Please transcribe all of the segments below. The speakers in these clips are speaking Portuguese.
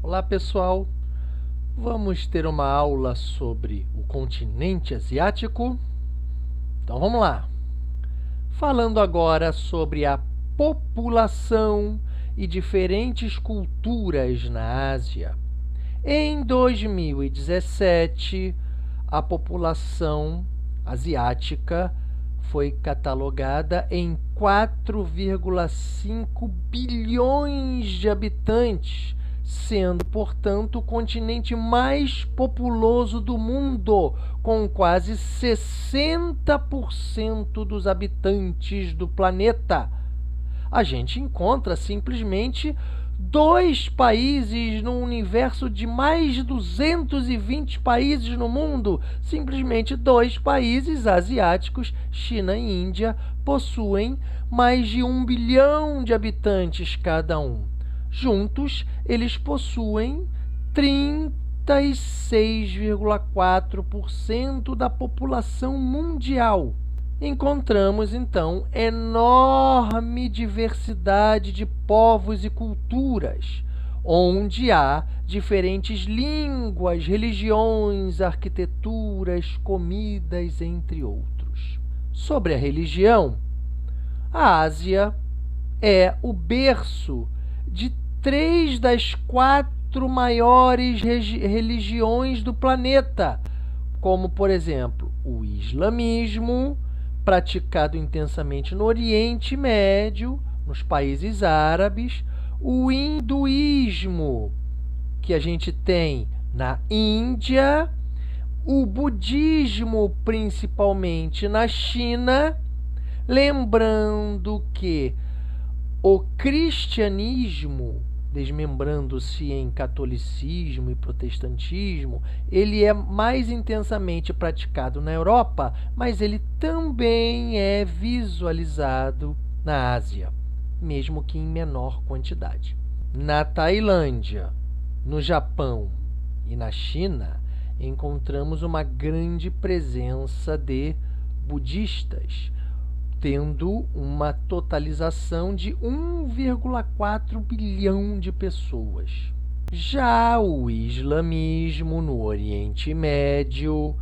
Olá pessoal, vamos ter uma aula sobre o continente asiático? Então vamos lá! Falando agora sobre a população e diferentes culturas na Ásia. Em 2017, a população asiática foi catalogada em 4,5 bilhões de habitantes, sendo, portanto, o continente mais populoso do mundo, com quase 60% dos habitantes do planeta. A gente encontra simplesmente 2 países no universo de mais de 220 países no mundo. Simplesmente 2 países asiáticos, China e Índia, possuem mais de 1 bilhão de habitantes cada um. Juntos, eles possuem 36,4% da população mundial. Encontramos, então, enorme diversidade de povos e culturas, onde há diferentes línguas, religiões, arquiteturas, comidas, entre outros. Sobre a religião, a Ásia é o berço de 3 das 4 maiores religiões do planeta, como, por exemplo, o islamismo, praticado intensamente no Oriente Médio, nos países árabes, o hinduísmo, que a gente tem na Índia, o budismo, principalmente na China, lembrando que o cristianismo, desmembrando-se em catolicismo e protestantismo, ele é mais intensamente praticado na Europa, mas ele também é visualizado na Ásia, mesmo que em menor quantidade. Na Tailândia, no Japão e na China, encontramos uma grande presença de budistas, tendo uma totalização de 1,4 bilhão de pessoas. Já o islamismo no Oriente Médio,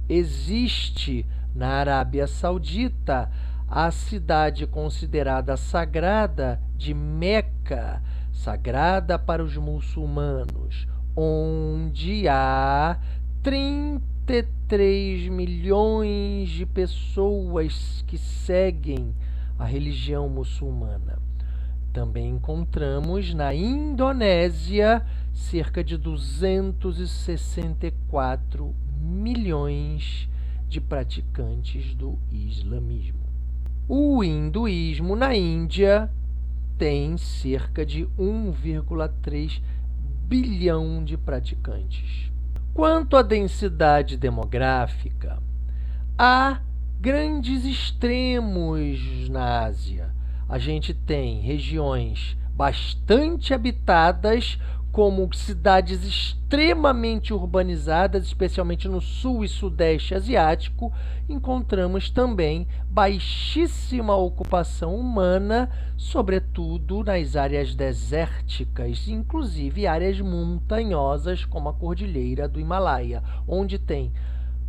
existe na Arábia Saudita a cidade considerada sagrada de Meca, sagrada para os muçulmanos, onde há 33 milhões de pessoas que seguem a religião muçulmana. Também encontramos na Indonésia cerca de 264 milhões de praticantes do islamismo. O hinduísmo na Índia tem cerca de 1,3 bilhão de praticantes. Quanto à densidade demográfica, há grandes extremos na Ásia. A gente tem regiões bastante habitadas, como cidades extremamente urbanizadas, especialmente no sul e sudeste asiático. Encontramos também baixíssima ocupação humana, sobretudo nas áreas desérticas, inclusive áreas montanhosas, como a Cordilheira do Himalaia, onde tem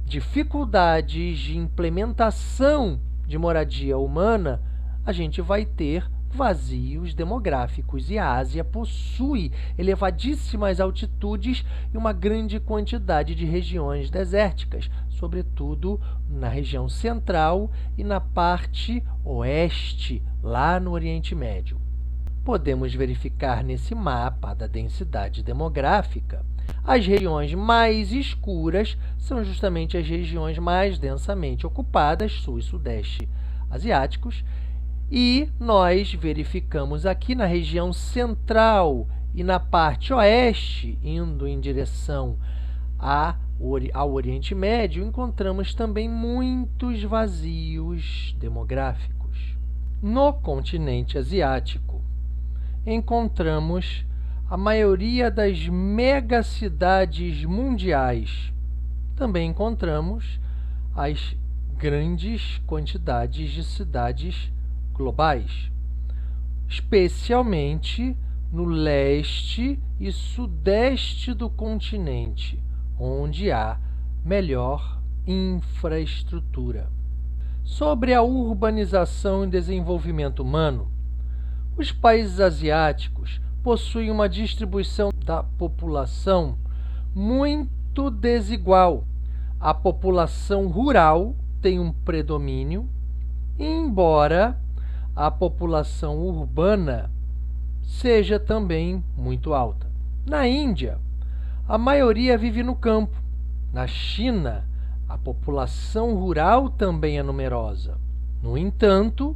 dificuldades de implementação de moradia humana. A gente vai ter vazios demográficos, e a Ásia possui elevadíssimas altitudes e uma grande quantidade de regiões desérticas, sobretudo na região central e na parte oeste, lá no Oriente Médio. Podemos verificar nesse mapa da densidade demográfica. As regiões mais escuras são justamente as regiões mais densamente ocupadas, sul e sudeste asiáticos, e nós verificamos aqui na região central e na parte oeste, indo em direção ao Oriente Médio, encontramos também muitos vazios demográficos. No continente asiático, encontramos a maioria das megacidades mundiais. Também encontramos as grandes quantidades de cidades globais, especialmente no leste e sudeste do continente, onde há melhor infraestrutura. Sobre a urbanização e desenvolvimento humano, os países asiáticos possuem uma distribuição da população muito desigual. A população rural tem um predomínio, embora a população urbana seja também muito alta. Na Índia, a maioria vive no campo. Na China, a população rural também é numerosa. No entanto,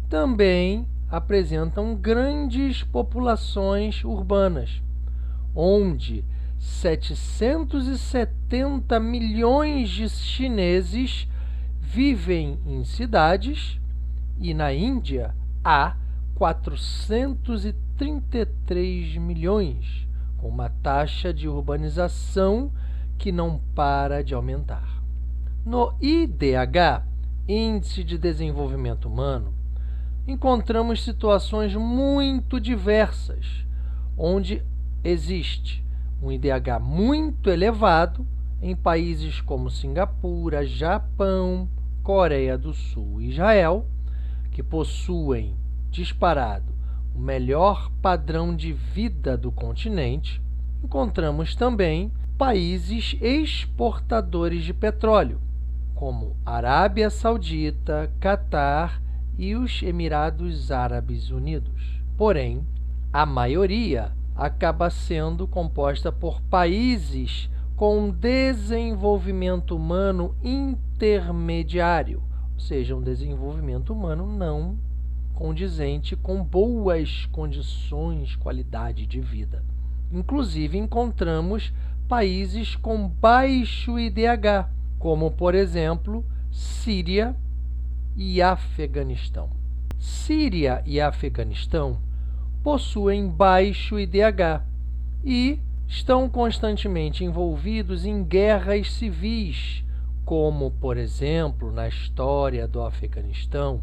também apresentam grandes populações urbanas, onde 770 milhões de chineses vivem em cidades e na Índia há 433 milhões, com uma taxa de urbanização que não para de aumentar. No IDH, Índice de Desenvolvimento Humano, encontramos situações muito diversas, onde existe um IDH muito elevado em países como Singapura, Japão, Coreia do Sul e Israel, que possuem, disparado, o melhor padrão de vida do continente. Encontramos também países exportadores de petróleo, como Arábia Saudita, Catar e os Emirados Árabes Unidos. Porém, a maioria acaba sendo composta por países com desenvolvimento humano intermediário, ou seja, um desenvolvimento humano não condizente com boas condições, qualidade de vida. Inclusive, encontramos países com baixo IDH, como, por exemplo, Síria e Afeganistão. Síria e Afeganistão possuem baixo IDH e estão constantemente envolvidos em guerras civis, como, por exemplo, na história do Afeganistão,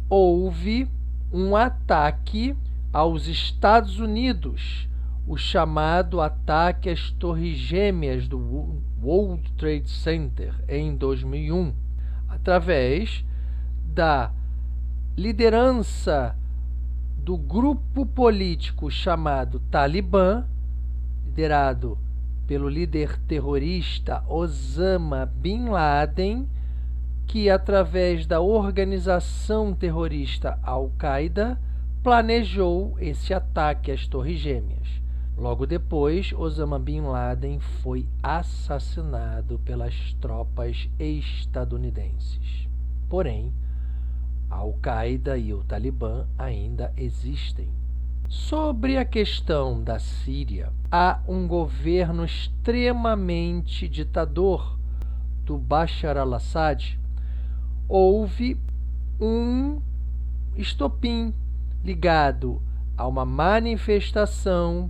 houve um ataque aos Estados Unidos, o chamado ataque às Torres Gêmeas do World Trade Center em 2001, através da liderança do grupo político chamado Talibã, liderado pelo líder terrorista Osama Bin Laden, que, através da organização terrorista Al-Qaeda, planejou esse ataque às Torres Gêmeas. Logo depois, Osama Bin Laden foi assassinado pelas tropas estadunidenses. Porém, a Al-Qaeda e o Talibã ainda existem. Sobre a questão da Síria, há um governo extremamente ditador do Bashar al-Assad. Houve um estopim ligado a uma manifestação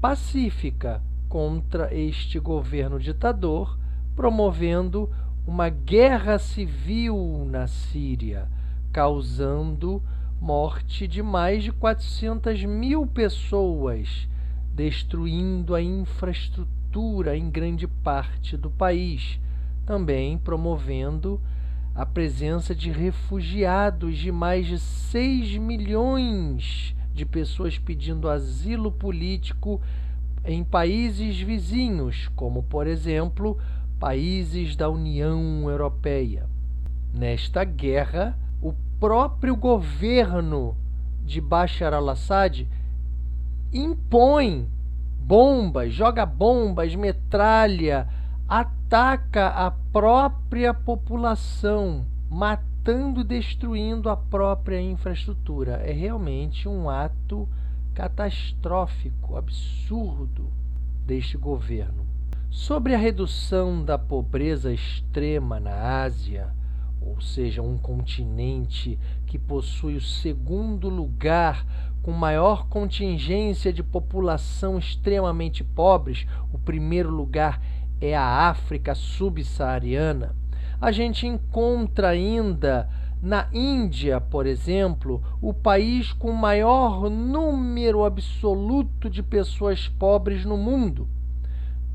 pacífica contra este governo ditador, promovendo uma guerra civil na Síria, causando morte de mais de 400 mil pessoas, destruindo a infraestrutura em grande parte do país, também promovendo a presença de refugiados de mais de 6 milhões de pessoas pedindo asilo político em países vizinhos, como, por exemplo, países da União Europeia. Nesta guerra, o próprio governo de Bashar al-Assad impõe bombas, joga bombas, metralha, ataca a própria população, matando e destruindo a própria infraestrutura. É realmente um ato catastrófico, absurdo deste governo. Sobre a redução da pobreza extrema na Ásia, ou seja, um continente que possui o segundo lugar com maior contingência de população extremamente pobres, o primeiro lugar é a África subsaariana, a gente encontra ainda Na Índia, por exemplo, o país com maior número absoluto de pessoas pobres no mundo,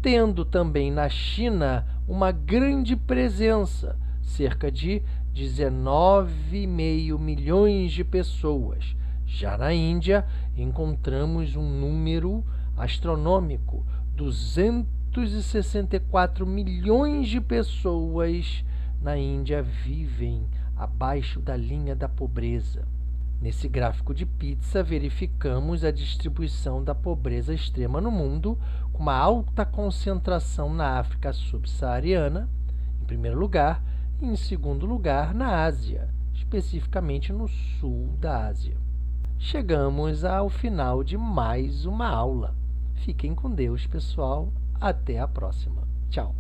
tendo também na China uma grande presença, cerca de 19,5 milhões de pessoas. Já na Índia, encontramos um número astronômico, 264 milhões de pessoas na Índia vivem abaixo da linha da pobreza. Nesse gráfico de pizza, verificamos a distribuição da pobreza extrema no mundo, com uma alta concentração na África subsaariana, em primeiro lugar, e em segundo lugar, na Ásia, especificamente no sul da Ásia. Chegamos ao final de mais uma aula. Fiquem com Deus, pessoal. Até a próxima. Tchau.